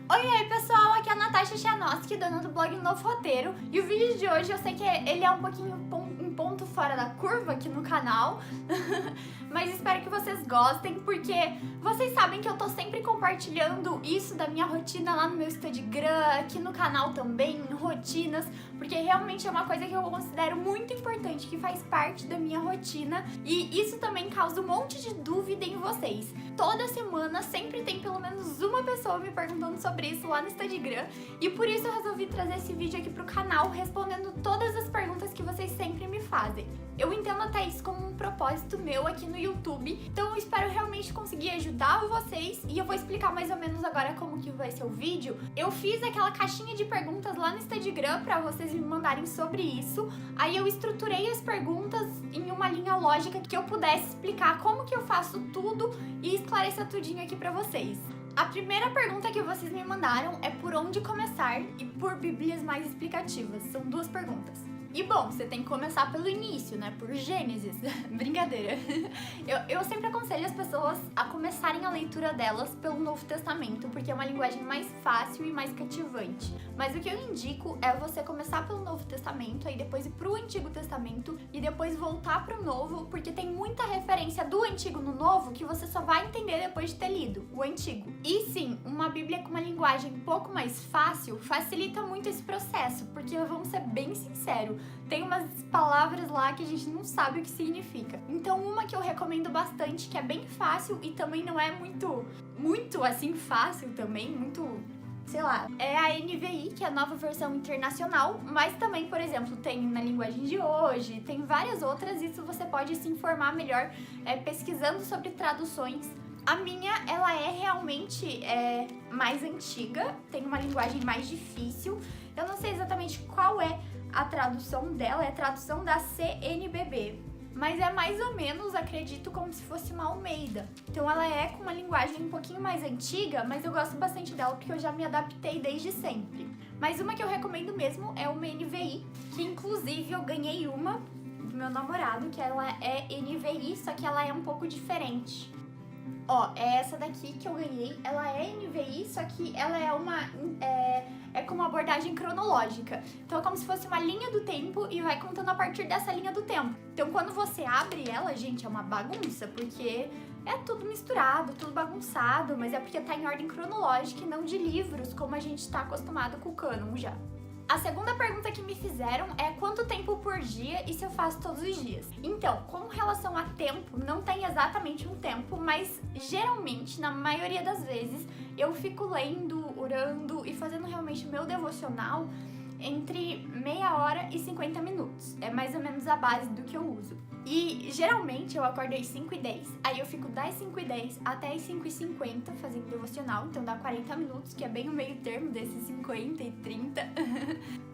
Oi, aí pessoal, aqui é a Natasha Chanoski, dona do blog Novo Roteiro. E o vídeo de hoje eu sei que ele é um pouquinho um ponto fora da curva aqui no canal, mas espero que vocês gostem, porque vocês sabem que eu tô sempre compartilhando isso da minha rotina lá no meu Instagram, aqui no canal também, rotinas, porque realmente é uma coisa que eu considero muito importante, que faz parte da minha rotina, e isso também causa um monte de dúvida em vocês. Toda semana sempre tem pelo menos uma pessoa me perguntando sobre isso lá no Instagram, e por isso eu resolvi trazer esse vídeo aqui pro canal, respondendo todas as perguntas que vocês sempre me fazem. Eu entendo até isso como um propósito meu aqui no YouTube, então eu espero realmente conseguir ajudar vocês, e eu vou explicar mais ou menos agora como que vai ser o vídeo. Eu fiz aquela caixinha de perguntas lá no Instagram pra vocês me mandarem sobre isso, aí eu estruturei as perguntas em uma linha lógica que eu pudesse explicar como que eu faço tudo e esclarecer tudinho aqui pra vocês. A primeira pergunta que vocês me mandaram é por onde começar e por bíblias mais explicativas. São duas perguntas. E bom, você tem que começar pelo início, né? Por Gênesis. Brincadeira. Eu sempre aconselho as pessoas a começarem a leitura delas pelo Novo Testamento, porque é uma linguagem mais fácil e mais cativante. Mas o que eu indico é você começar pelo Novo Testamento, aí depois ir pro Antigo Testamento e depois voltar pro Novo, porque tem muita referência do Antigo no Novo que você só vai entender depois de ter lido o Antigo. E sim, uma Bíblia com uma linguagem um pouco mais fácil facilita muito esse processo, porque vamos ser bem sinceros, tem umas palavras lá que a gente não sabe o que significa. Então uma que eu recomendo bastante, que é bem fácil e também não é muito assim fácil também, muito, sei lá, é a NVI, que é a Nova Versão Internacional, mas também, por exemplo, tem na linguagem de hoje, tem várias outras, isso você pode se informar melhor pesquisando sobre traduções. A minha, ela é realmente mais antiga, tem uma linguagem mais difícil, eu não sei exatamente qual é a tradução dela, é a tradução da CNBB, mas é mais ou menos, acredito, como se fosse uma Almeida. Então ela é com uma linguagem um pouquinho mais antiga, mas eu gosto bastante dela porque eu já me adaptei desde sempre. Mas uma que eu recomendo mesmo é uma NVI, que inclusive eu ganhei uma do meu namorado, que ela é NVI, só que ela é um pouco diferente. Ó, é essa daqui que eu ganhei, ela é NVI, só que ela é com uma abordagem cronológica. Então é como se fosse uma linha do tempo e vai contando a partir dessa linha do tempo. Então quando você abre ela, gente, é uma bagunça, porque é tudo misturado, tudo bagunçado, mas é porque tá em ordem cronológica e não de livros, como a gente tá acostumado com o cânon já. A segunda pergunta que me fizeram é quanto tempo por dia e se eu faço todos os dias. Então, com relação a tempo, não tem exatamente um tempo, mas geralmente, na maioria das vezes, eu fico lendo, orando e fazendo realmente o meu devocional entre meia hora e 50 minutos. É mais ou menos a base do que eu uso. E geralmente eu acordo às 5h10, aí eu fico das 5h10 até as 5h50 fazendo devocional, então dá 40 minutos, que é bem o meio termo desses 50 e 30.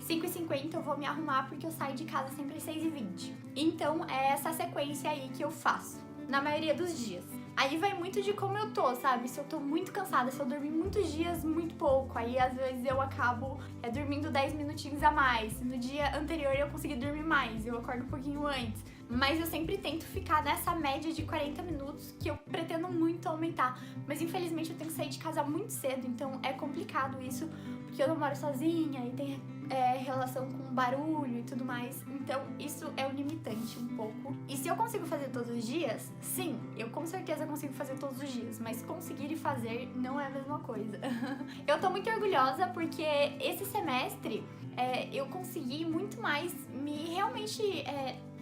5h50 eu vou me arrumar porque eu saio de casa sempre às 6h20. Então é essa sequência aí que eu faço, na maioria dos dias. Aí vai muito de como eu tô, sabe? Se eu tô muito cansada, se eu dormir muitos dias, muito pouco, aí às vezes eu acabo dormindo 10 minutinhos a mais. No dia anterior eu consegui dormir mais, eu acordo um pouquinho antes. Mas eu sempre tento ficar nessa média de 40 minutos, que eu pretendo muito aumentar. Mas infelizmente eu tenho que sair de casa muito cedo, então é complicado isso, porque eu não moro sozinha e tem relação com barulho e tudo mais. Então isso é um limitante um pouco. E se eu consigo fazer todos os dias? Sim, eu com certeza consigo fazer todos os dias, mas conseguir e fazer não é a mesma coisa. Eu tô muito orgulhosa porque esse semestre eu consegui muito mais realmente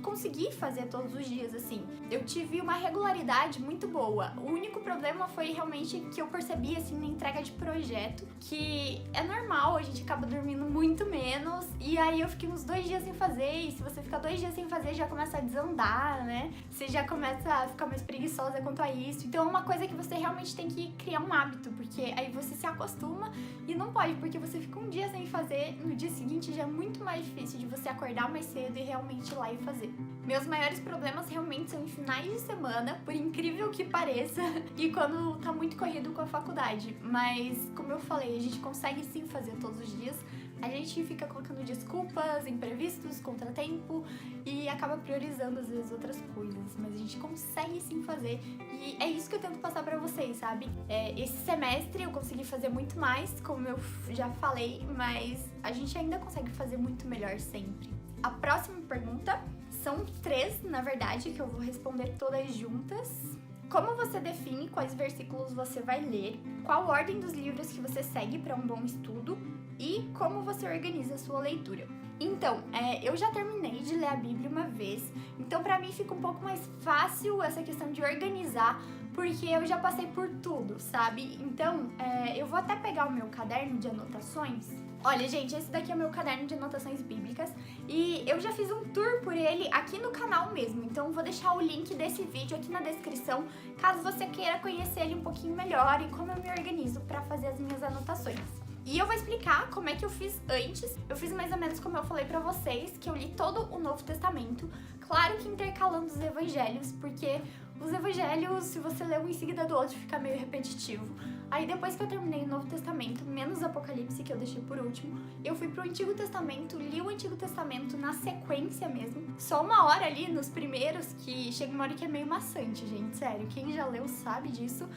conseguir fazer todos os dias, assim. Eu tive uma regularidade muito boa. O único problema foi realmente que eu percebi, assim, na entrega de projeto, que é normal, a gente acaba dormindo muito menos, e aí eu fiquei uns 2 dias sem fazer, e se você ficar 2 dias sem fazer, já começa a desandar, né? Você já começa a ficar mais preguiçosa quanto a isso. Então é uma coisa que você realmente tem que criar um hábito, porque aí você se acostuma e não pode, porque você fica um dia sem fazer, no dia seguinte já é muito mais difícil de você acordar mais cedo e realmente ir lá e fazer. Meus maiores problemas realmente são em finais de semana, por incrível que pareça, e quando tá muito corrido com a faculdade. Mas, como eu falei, a gente consegue sim fazer todos os dias, a gente fica colocando desculpas, imprevistos, contratempo e acaba priorizando às vezes outras coisas, mas a gente consegue sim fazer e é isso que eu tento passar pra vocês, sabe? Esse semestre eu consegui fazer muito mais, como eu já falei, mas a gente ainda consegue fazer muito melhor sempre. A próxima pergunta são 3, na verdade, que eu vou responder todas juntas. Como você define quais versículos você vai ler? Qual ordem dos livros que você segue para um bom estudo? E como você organiza a sua leitura? Então, eu já terminei de ler a Bíblia uma vez, então pra mim fica um pouco mais fácil essa questão de organizar, porque eu já passei por tudo, sabe? Então, eu vou até pegar o meu caderno de anotações. Olha, gente, esse daqui é o meu caderno de anotações bíblicas e eu já fiz um tour por ele aqui no canal mesmo, então vou deixar o link desse vídeo aqui na descrição, caso você queira conhecer ele um pouquinho melhor e como eu me organizo pra fazer as minhas anotações. E eu vou explicar como é que eu fiz antes. Eu fiz mais ou menos como eu falei pra vocês, que eu li todo o Novo Testamento, claro que intercalando os evangelhos, porque os evangelhos, se você ler um em seguida do outro, fica meio repetitivo. Aí depois que eu terminei o Novo Testamento, menos Apocalipse, que eu deixei por último, eu fui pro Antigo Testamento, li o Antigo Testamento na sequência mesmo. Só uma hora ali nos primeiros, que chega uma hora que é meio maçante, gente, sério. Quem já leu sabe disso.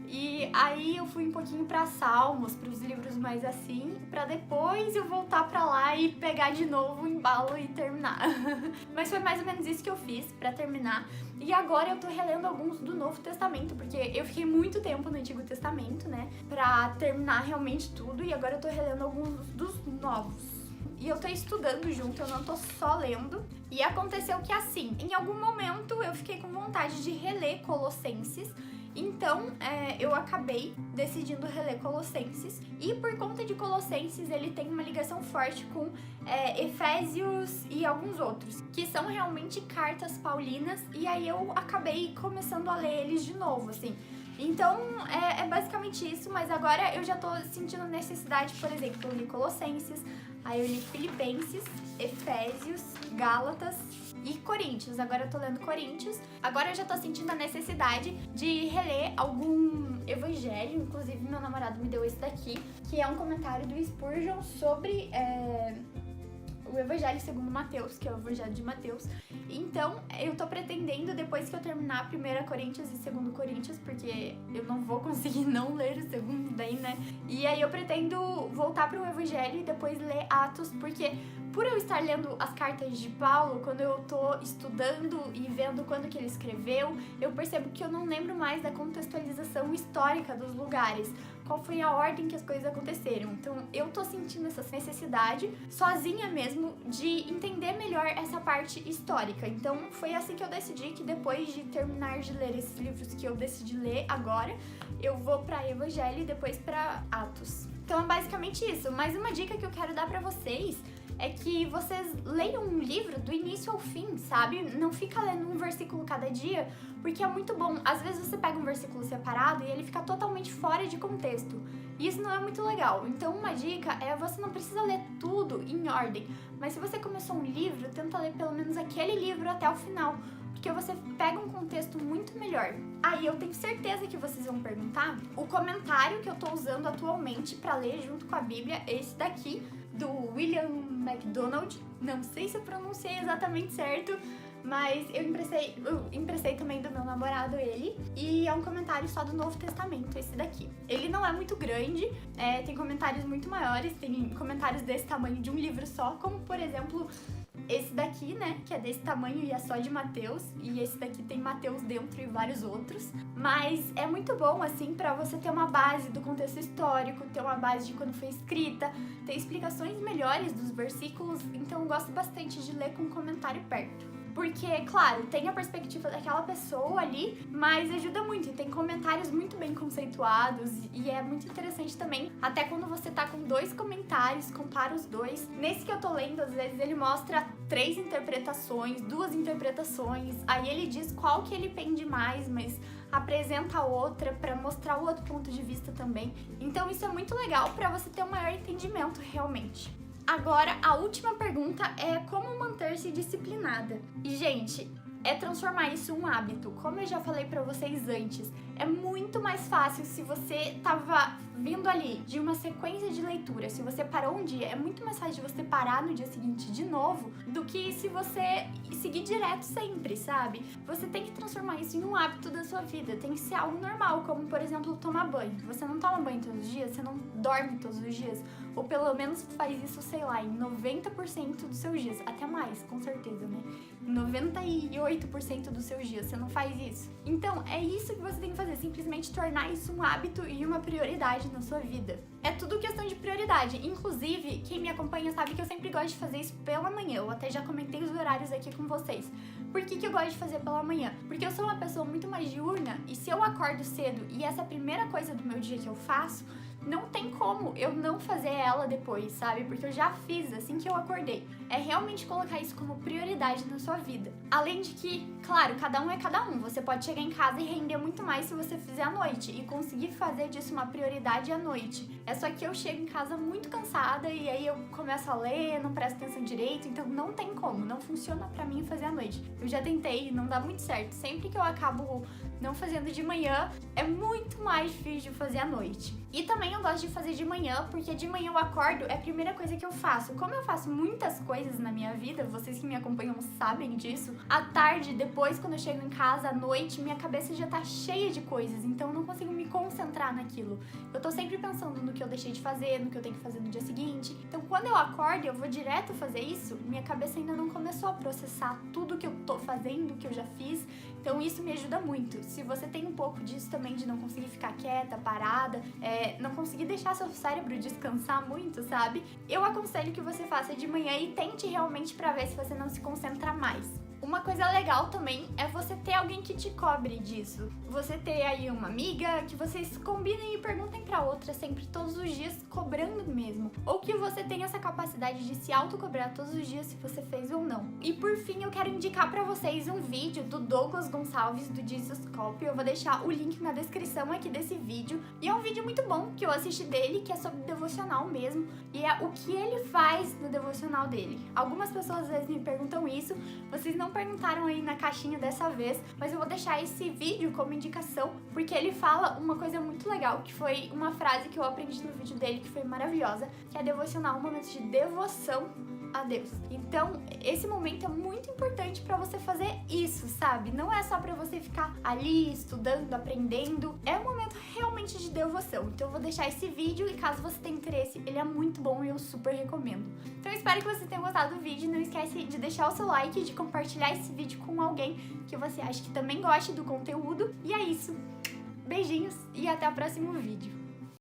E aí eu fui um pouquinho pra Salmos, pros livros mais assim, pra depois eu voltar pra lá e pegar de novo o embalo e terminar. Mas foi mais ou menos isso que eu fiz pra terminar. E agora eu tô relendo alguns do Novo Testamento, porque eu fiquei muito tempo no Antigo Testamento, né, pra terminar realmente tudo, e agora eu tô relendo alguns dos novos. E eu tô estudando junto, eu não tô só lendo. E aconteceu que assim, em algum momento eu fiquei com vontade de reler Colossenses. Então, eu acabei decidindo reler Colossenses. E por conta de Colossenses, ele tem uma ligação forte com Efésios e alguns outros, que são realmente cartas paulinas. E aí eu acabei começando a ler eles de novo, assim. Então, é basicamente isso, mas agora eu já tô sentindo necessidade, por exemplo, eu li Colossenses, aí eu li Filipenses, Efésios, Gálatas e Coríntios. Agora eu tô lendo Coríntios. Agora eu já tô sentindo a necessidade de reler algum evangelho. Inclusive, meu namorado me deu esse daqui, que é um comentário do Spurgeon sobre o Evangelho segundo Mateus, que é o Evangelho de Mateus. Então, eu tô pretendendo, depois que eu terminar 1 Coríntios e 2 Coríntios, porque eu não vou conseguir não ler o segundo daí, né? E aí eu pretendo voltar pro Evangelho e depois ler Atos, porque por eu estar lendo as cartas de Paulo, quando eu tô estudando e vendo quando que ele escreveu, eu percebo que eu não lembro mais da contextualização histórica dos lugares, qual foi a ordem que as coisas aconteceram. Então eu tô sentindo essa necessidade, sozinha mesmo, de entender melhor essa parte histórica. Então foi assim que eu decidi que depois de terminar de ler esses livros que eu decidi ler agora, eu vou pra Evangelho e depois pra Atos. Então é basicamente isso. Mas uma dica que eu quero dar pra vocês é que vocês leiam um livro do início ao fim, sabe? Não fica lendo um versículo cada dia, porque é muito bom. Às vezes você pega um versículo separado e ele fica totalmente fora de contexto. E isso não é muito legal. Então uma dica é você não precisa ler tudo em ordem, mas se você começou um livro, tenta ler pelo menos aquele livro até o final, porque você pega um contexto muito melhor. Aí eu tenho certeza que vocês vão perguntar, o comentário que eu tô usando atualmente pra ler junto com a Bíblia é esse daqui, do William MacDonald. Não sei se eu pronunciei exatamente certo, mas eu emprestei também do meu namorado ele. E é um comentário só do Novo Testamento, esse daqui. Ele não é muito grande, tem comentários muito maiores, tem comentários desse tamanho de um livro só, como por exemplo esse daqui, né, que é desse tamanho e é só de Mateus, e esse daqui tem Mateus dentro e vários outros. Mas é muito bom, assim, pra você ter uma base do contexto histórico, ter uma base de quando foi escrita, ter explicações melhores dos versículos, então eu gosto bastante de ler com um comentário perto. Porque, claro, tem a perspectiva daquela pessoa ali, mas ajuda muito. E tem comentários muito bem conceituados e é muito interessante também. Até quando você tá com 2 comentários, compara os dois. Nesse que eu tô lendo, às vezes ele mostra 3 interpretações, 2 interpretações. Aí ele diz qual que ele pende mais, mas apresenta a outra pra mostrar o outro ponto de vista também. Então isso é muito legal pra você ter um maior entendimento realmente. Agora, a última pergunta é como manter-se disciplinada. E, gente, é transformar isso em um hábito. Como eu já falei pra vocês antes, é muito mais fácil se você tava vindo ali de uma sequência de leitura, se você parou um dia, é muito mais fácil de você parar no dia seguinte de novo do que se você seguir direto sempre, sabe? Você tem que transformar isso em um hábito da sua vida, tem que ser algo normal, como por exemplo tomar banho. Você não toma banho todos os dias, você não dorme todos os dias, ou pelo menos faz isso, sei lá, em 90% dos seus dias, até mais, com certeza, né? 98% dos seus dias, você não faz isso. Então, é isso que você tem que fazer, simplesmente tornar isso um hábito e uma prioridade na sua vida. É tudo questão de prioridade. Inclusive, quem me acompanha sabe que eu sempre gosto de fazer isso pela manhã. Eu até já comentei os horários aqui com vocês. Por que eu gosto de fazer pela manhã? Porque eu sou uma pessoa muito mais diurna e se eu acordo cedo e essa é a primeira coisa do meu dia que eu faço, não tem como eu não fazer ela depois, sabe? Porque eu já fiz assim que eu acordei. É realmente colocar isso como prioridade na sua vida. Além de que, claro, cada um é cada um. Você pode chegar em casa e render muito mais se você fizer à noite e conseguir fazer disso uma prioridade à noite. É só que eu chego em casa muito cansada e aí eu começo a ler, não presto atenção direito, então não tem como, não funciona pra mim fazer à noite. Eu já tentei e não dá muito certo. Sempre que eu acabo não fazendo de manhã, é muito mais difícil de fazer à noite. E também eu gosto de fazer de manhã, porque de manhã eu acordo, é a primeira coisa que eu faço. Como eu faço muitas coisas na minha vida, vocês que me acompanham sabem disso, à tarde, depois quando eu chego em casa, à noite, minha cabeça já tá cheia de coisas, então eu não consigo me concentrar naquilo. Eu tô sempre pensando no que eu deixei de fazer, no que eu tenho que fazer no dia seguinte. Então quando eu acordo e eu vou direto fazer isso, minha cabeça ainda não começou a processar tudo que eu tô fazendo, que eu já fiz, então isso me ajuda muito. Se você tem um pouco disso também, de não conseguir ficar quieta, parada, não conseguir deixar seu cérebro descansar muito, sabe? Eu aconselho que você faça de manhã e tente realmente pra ver se você não se concentra mais. Uma coisa legal também é você ter alguém que te cobre disso. Você ter aí uma amiga que vocês combinem e perguntem pra outra sempre, todos os dias, cobrando mesmo. Ou que você tenha essa capacidade de se autocobrar todos os dias se você fez ou não. E por fim, eu quero indicar pra vocês um vídeo do Douglas Gonçalves, do Jesus Cop. Eu vou deixar o link na descrição aqui desse vídeo. E é um vídeo muito bom que eu assisti dele, que é sobre devocional mesmo. E é o que ele faz no devocional dele. Algumas pessoas às vezes me perguntam isso, vocês não perguntaram aí na caixinha dessa vez, mas eu vou deixar esse vídeo como indicação, porque ele fala uma coisa muito legal, que foi uma frase que eu aprendi no vídeo dele, que foi maravilhosa, que é devocional, um momento de devoção a Deus. Então, esse momento é muito importante pra você fazer isso, sabe? Não é só pra você ficar ali estudando, aprendendo. É um momento realmente de devoção. Então, eu vou deixar esse vídeo e caso você tenha interesse, ele é muito bom e eu super recomendo. Então, eu espero que você tenha gostado do vídeo. Não esquece de deixar o seu like e de compartilhar esse vídeo com alguém que você acha que também goste do conteúdo. E é isso. Beijinhos e até o próximo vídeo.